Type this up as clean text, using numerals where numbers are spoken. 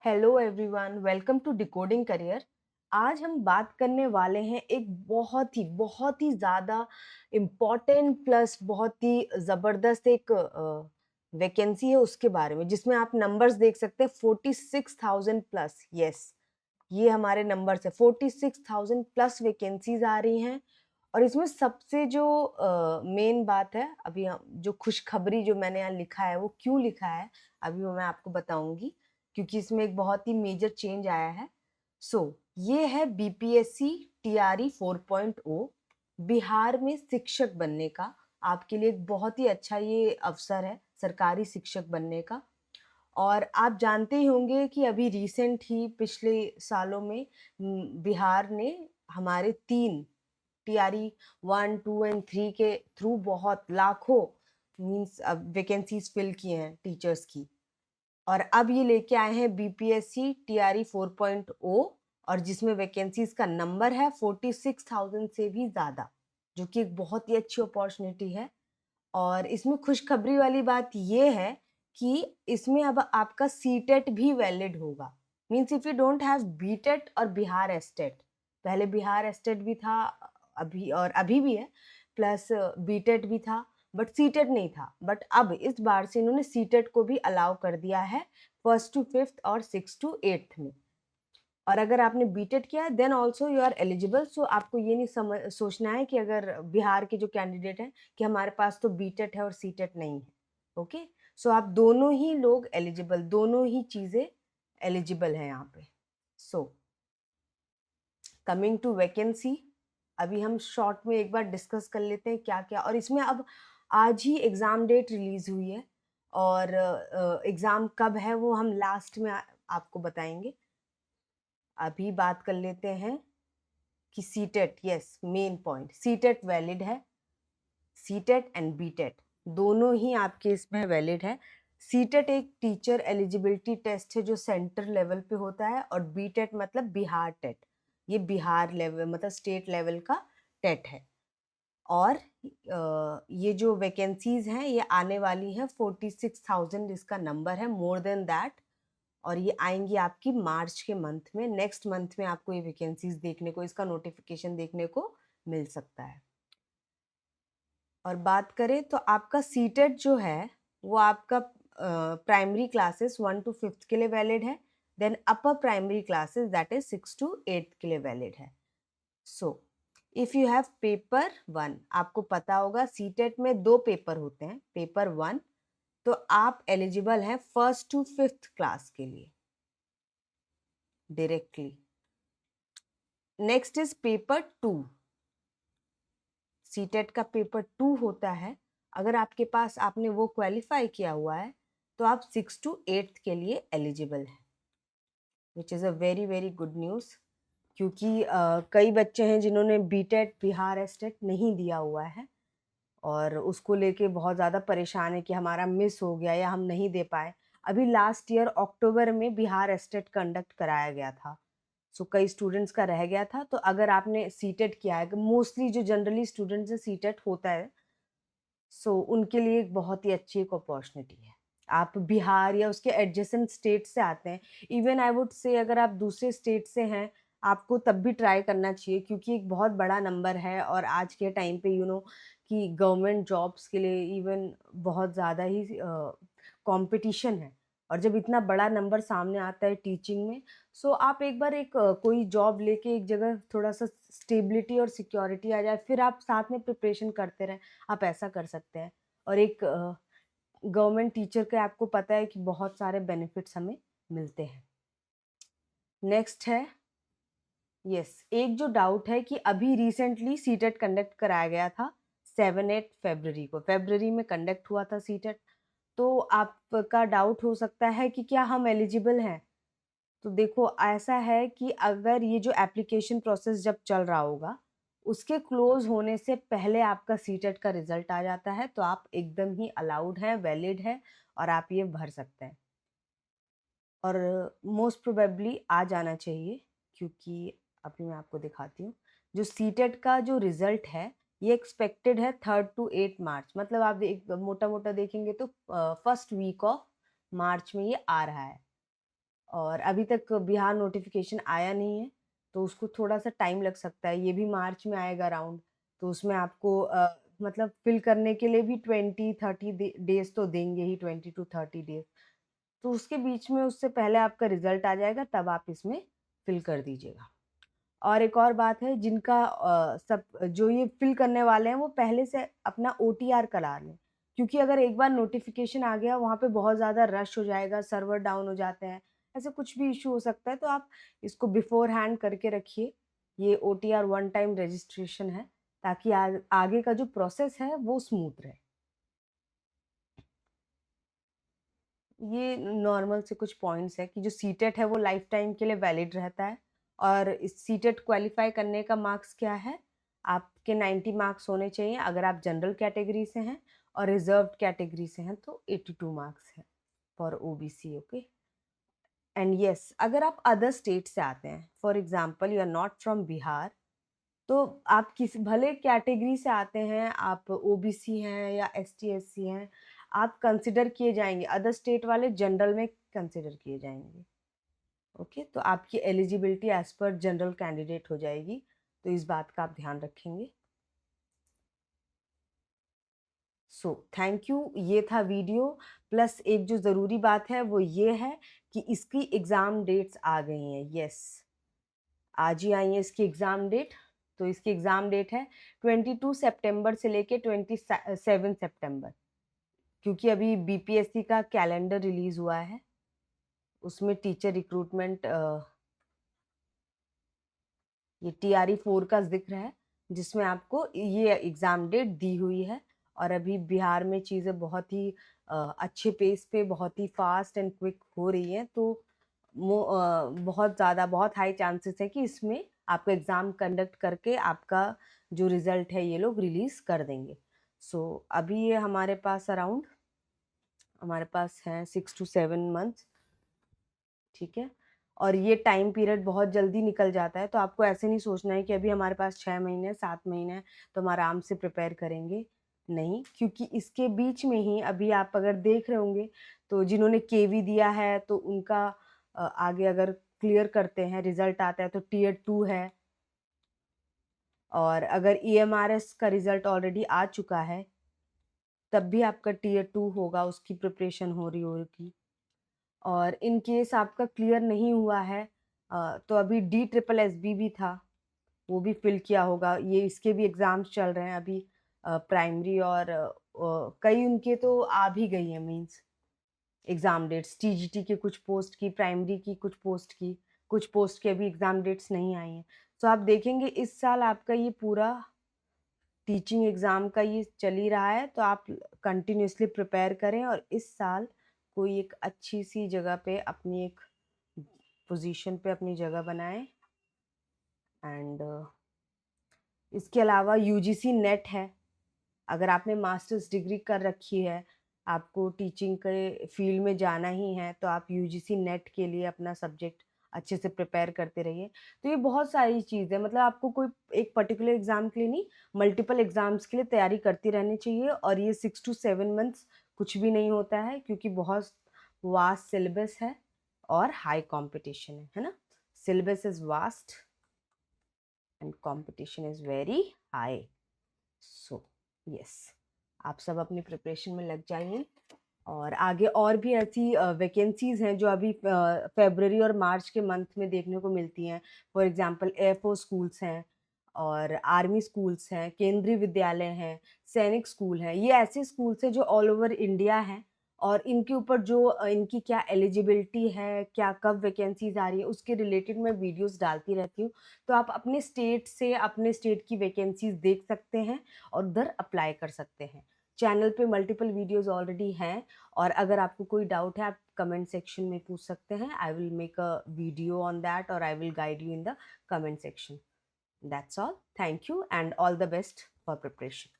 Hello everyone, welcome to decoding career. आज हम बात करने वाले हैं एक बहुत ही ज़्यादा इम्पोर्टेंट प्लस बहुत ही ज़बरदस्त एक वैकेंसी है उसके बारे में, जिसमें आप नंबर्स देख सकते हैं 46,000 प्लस। यस, ये हमारे नंबर्स है। 46,000 प्लस वैकेंसीज आ रही हैं। और इसमें सबसे जो मेन बात है, अभी जो खुशखबरी जो मैंने यहाँ लिखा है वो क्यों लिखा है अभी वो मैं आपको बताऊंगी, क्योंकि इसमें एक बहुत ही मेजर चेंज आया है। ये है बीपीएससी टीआरई 4.0, बिहार में शिक्षक बनने का। आपके लिए एक बहुत ही अच्छा ये अवसर है सरकारी शिक्षक बनने का। और आप जानते ही होंगे कि अभी रिसेंट ही पिछले सालों में बिहार ने हमारे 3 टीआरई 1, 2 एंड 3 के थ्रू बहुत लाखों मीन्स वैकेंसीज फिल किए हैं टीचर्स की। और अब ये लेके आए हैं बीपीएससी टीआरई 4.0, और जिसमें वैकेंसीज का नंबर है 46,000 से भी ज़्यादा, जो कि एक बहुत ही अच्छी अपॉर्चुनिटी है। और इसमें खुशखबरी वाली बात ये है कि इसमें अब आपका सीटेट भी वैलिड होगा। Means if you don't have BTET और बिहार एस्टेट, पहले बिहार एस्टेट भी था अभी और अभी भी है, प्लस बीटेट भी था, बट सीटेट नहीं था। बट अब इस बार से इन्होंने सीटेट को भी अलाउ कर दिया है 1st to 5th और 6th to 8th में। और अगर आपने बीटेड किया है then also you are eligible. So आपको ये नहीं सोचना है कि अगर बिहार के जो कैंडिडेट हैं कि हमारे पास तो बीटेड है और सीटेड नहीं है। ओके, सो आप दोनों ही लोग एलिजिबल, दोनों ही चीज़ें एलिजिबल हैं यहाँ पे। सो कमिंग टू वैकेंसी, अभी हम शॉर्ट में एक बार डिस्कस कर लेते हैं क्या क्या। और इसमें अब आज ही एग्ज़ाम डेट रिलीज़ हुई है, और एग्ज़ाम कब है वो हम लास्ट में आपको बताएंगे। अभी बात कर लेते हैं कि CTET, yes main point, CTET valid है। सीटेट एंड बीटेट दोनों ही आपके इसमें वैलिड है। सीटेट एक टीचर एलिजिबिलिटी टेस्ट है जो सेंटर लेवल पे होता है, और बीटेट मतलब बिहार टेट, ये बिहार लेवल मतलब स्टेट लेवल का टेट है। और ये जो वैकेंसीज हैं ये आने वाली हैं 46,000 इसका नंबर है, मोर देन दैट। और ये आएंगी आपकी मार्च के मंथ में, नेक्स्ट मंथ में आपको ये वैकेंसीज देखने को, इसका नोटिफिकेशन देखने को मिल सकता है। और बात करें तो आपका सीटेट जो है वो आपका प्राइमरी क्लासेस 1 to 5th के लिए वैलिड है, then upper primary classes that is 6 to 8th के लिए वैलिड है। So if you have paper 1, आपको पता होगा सीटेट में 2 पेपर होते हैं। पेपर 1 तो आप एलिजिबल हैं 1st to 5th क्लास के लिए directly. Next is paper 2, CTET का पेपर 2 होता है। अगर आपके पास आपने वो क्वालिफाई किया हुआ है तो आप 6 to 8th के लिए एलिजिबल हैं, which is a very very good news. क्योंकि कई बच्चे हैं जिन्होंने बीटेट बिहार एस्टेट नहीं दिया हुआ है और उसको लेके बहुत ज़्यादा परेशान है कि हमारा मिस हो गया या हम नहीं दे पाए। अभी लास्ट ईयर अक्टूबर में बिहार एस्टेट कंडक्ट कराया गया था, सो कई स्टूडेंट्स का रह गया था। तो अगर आपने सीटेट किया है, मोस्टली जो जनरली स्टूडेंट्स हैं सीटेट होता है, सो उनके लिए एक बहुत ही अच्छी एक अपॉर्चुनिटी है। आप बिहार या उसके एडजेसेंट स्टेट से आते हैं, इवन आई वुड से अगर आप दूसरे स्टेट से हैं आपको तब भी ट्राई करना चाहिए, क्योंकि एक बहुत बड़ा नंबर है। और आज के टाइम पे यू नो कि गवर्नमेंट जॉब्स के लिए इवन बहुत ज़्यादा ही कंपटीशन है। और जब इतना बड़ा नंबर सामने आता है टीचिंग में, सो आप एक बार कोई जॉब लेके एक जगह थोड़ा सा स्टेबिलिटी और सिक्योरिटी आ जाए, फिर आप साथ में प्रिपरेशन करते रहें, आप ऐसा कर सकते हैं। और एक गवर्नमेंट टीचर के आपको पता है कि बहुत सारे बेनिफिट्स हमें मिलते हैं। नेक्स्ट है, यस एक जो डाउट है कि अभी रिसेंटली सीटेट कंडक्ट कराया गया था 7-8 फरवरी को, फरवरी में कंडक्ट हुआ था सीटेट। तो आपका डाउट हो सकता है कि क्या हम एलिजिबल हैं। तो देखो ऐसा है कि अगर ये जो एप्लीकेशन प्रोसेस जब चल रहा होगा उसके क्लोज होने से पहले आपका सीटेट का रिजल्ट आ जाता है, तो आप एकदम ही अलाउड हैं, वैलिड है, और आप ये भर सकते हैं। और मोस्ट प्रोबेबली आ जाना चाहिए, क्योंकि अभी मैं आपको दिखाती हूँ जो सीटेट का जो रिजल्ट है ये एक्सपेक्टेड है 3rd to 8 मार्च। मतलब आप मोटा मोटा देखेंगे तो फर्स्ट वीक ऑफ मार्च में ये आ रहा है। और अभी तक बिहार नोटिफिकेशन आया नहीं है, तो उसको थोड़ा सा टाइम लग सकता है। ये भी मार्च में आएगा अराउंड, तो उसमें आपको मतलब फिल करने के लिए भी 20-30 डेज तो देंगे ही, 20 to 30 डेज। तो उसके बीच में, उससे पहले आपका रिजल्ट आ जाएगा, तब आप इसमें फिल कर दीजिएगा। और एक और बात है, जिनका सब जो ये फिल करने वाले हैं वो पहले से अपना OTR करा लें, क्योंकि अगर एक बार नोटिफिकेशन आ गया वहाँ पे बहुत ज़्यादा रश हो जाएगा, सर्वर डाउन हो जाते हैं, ऐसे कुछ भी इशू हो सकता है। तो आप इसको बिफोर हैंड करके रखिए। ये OTR वन टाइम रजिस्ट्रेशन है, ताकि आगे का जो प्रोसेस है वो स्मूथ रहे। ये नॉर्मल से कुछ पॉइंट्स है कि जो सीटेट है वो लाइफ टाइम के लिए वैलिड रहता है, और इस सीटेट क्वालिफाई करने का मार्क्स क्या है, आपके 90 मार्क्स होने चाहिए अगर आप जनरल कैटेगरी से हैं, और रिजर्व्ड कैटेगरी से हैं तो 82 मार्क्स है for OBC। Okay, and yes, अगर आप अदर स्टेट से आते हैं, for example you are not from Bihar, तो आप किस भले कैटेगरी से आते हैं, आप OBC हैं या ST SC हैं, आप कंसिडर किए जाएंगे। अदर स्टेट वाले जनरल में कंसिडर किए जाएंगे। ओके, तो आपकी एलिजिबिलिटी एज पर जनरल कैंडिडेट हो जाएगी, तो इस बात का आप ध्यान रखेंगे। So thank you. ये था वीडियो। प्लस एक जो ज़रूरी बात है वो ये है कि इसकी एग्ज़ाम डेट्स आ गई हैं। यस, आज ही आई है इसकी एग्ज़ाम डेट। तो इसकी एग्ज़ाम डेट है 22 सितंबर से लेके 27 सितंबर, क्योंकि अभी BPSC का कैलेंडर रिलीज़ हुआ है, उसमें टीचर रिक्रूटमेंट ये TRE 4 का जिक्र है, जिसमें आपको ये एग्ज़ाम डेट दी हुई है। और अभी बिहार में चीज़ें बहुत ही अच्छे पेस पे, बहुत ही फास्ट एंड क्विक हो रही हैं, तो बहुत ज़्यादा, बहुत हाई चांसेस है कि इसमें आपका एग्ज़ाम कंडक्ट करके आपका जो रिज़ल्ट है ये लोग रिलीज़ कर देंगे। सो अभी ये हमारे पास अराउंड, हमारे पास हैं 6 to 7 मंथ्स, ठीक है। और ये टाइम पीरियड बहुत जल्दी निकल जाता है, तो आपको ऐसे नहीं सोचना है कि अभी हमारे पास 6 महीने 7 महीने हैं तो हम आराम से प्रिपेयर करेंगे। नहीं, क्योंकि इसके बीच में ही अभी आप अगर देख रहे होंगे, तो जिन्होंने KV दिया है तो उनका आगे अगर क्लियर करते हैं, रिजल्ट आता है तो Tier 2 है। और अगर EMRS का रिजल्ट ऑलरेडी आ चुका है, तब भी आपका Tier 2 होगा, उसकी प्रिपरेशन हो रही होगी। और इन केस आपका क्लियर नहीं हुआ है, तो अभी DSSB भी था, वो भी फिल किया होगा। ये इसके भी एग्ज़ाम्स चल रहे हैं अभी, प्राइमरी और कई उनके तो आ भी गई हैं, मीन्स एग्ज़ाम डेट्स। TGT के कुछ पोस्ट की, प्राइमरी की कुछ पोस्ट की, कुछ पोस्ट के अभी एग्ज़ाम डेट्स नहीं आई हैं। तो आप देखेंगे इस साल आपका ये पूरा टीचिंग एग्ज़ाम का ये चल ही रहा है, तो आप कंटिन्यूसली प्रिपेयर करें और इस साल कोई एक अच्छी सी जगह पे, अपनी एक पोजीशन पे अपनी जगह बनाएं। एंड इसके अलावा UGC नेट है। अगर आपने मास्टर्स डिग्री कर रखी है, आपको टीचिंग के फील्ड में जाना ही है, तो आप UGC नेट के लिए अपना सब्जेक्ट अच्छे से प्रिपेयर करते रहिए। तो ये बहुत सारी चीज़ है, मतलब आपको कोई एक पर्टिकुलर एग्ज़ाम के लिए नहीं, मल्टीपल एग्ज़ाम्स के लिए तैयारी करती रहनी चाहिए। और ये 6 to 7 मंथ्स कुछ भी नहीं होता है, क्योंकि बहुत वास्ट सिलेबस है और हाई कंपटीशन है ना। Syllabus is vast and competition is very high. So yes, आप सब अपनी प्रिपरेशन में लग जाइए। और आगे और भी ऐसी वैकेंसीज़ हैं जो अभी फरवरी और मार्च के मंथ में देखने को मिलती हैं। फॉर एग्जांपल एयरफोर्स स्कूल्स हैं, और आर्मी स्कूल्स हैं, केंद्रीय विद्यालय हैं, सैनिक स्कूल हैं। ये ऐसे स्कूल्स हैं जो ऑल ओवर इंडिया हैं, और इनके ऊपर जो इनकी क्या एलिजिबिलिटी है, क्या कब वैकेंसीज आ रही है, उसके रिलेटेड मैं वीडियोस डालती रहती हूँ। तो आप अपने स्टेट से, अपने स्टेट की वैकेंसीज देख सकते हैं और उधर अप्लाई कर सकते हैं। चैनल पे मल्टीपल वीडियोस ऑलरेडी हैं, और अगर आपको कोई डाउट है आप कमेंट सेक्शन में पूछ सकते हैं। I will make a video on that, और I will guide you in the comment section. That's all. Thank you and all the best for preparation.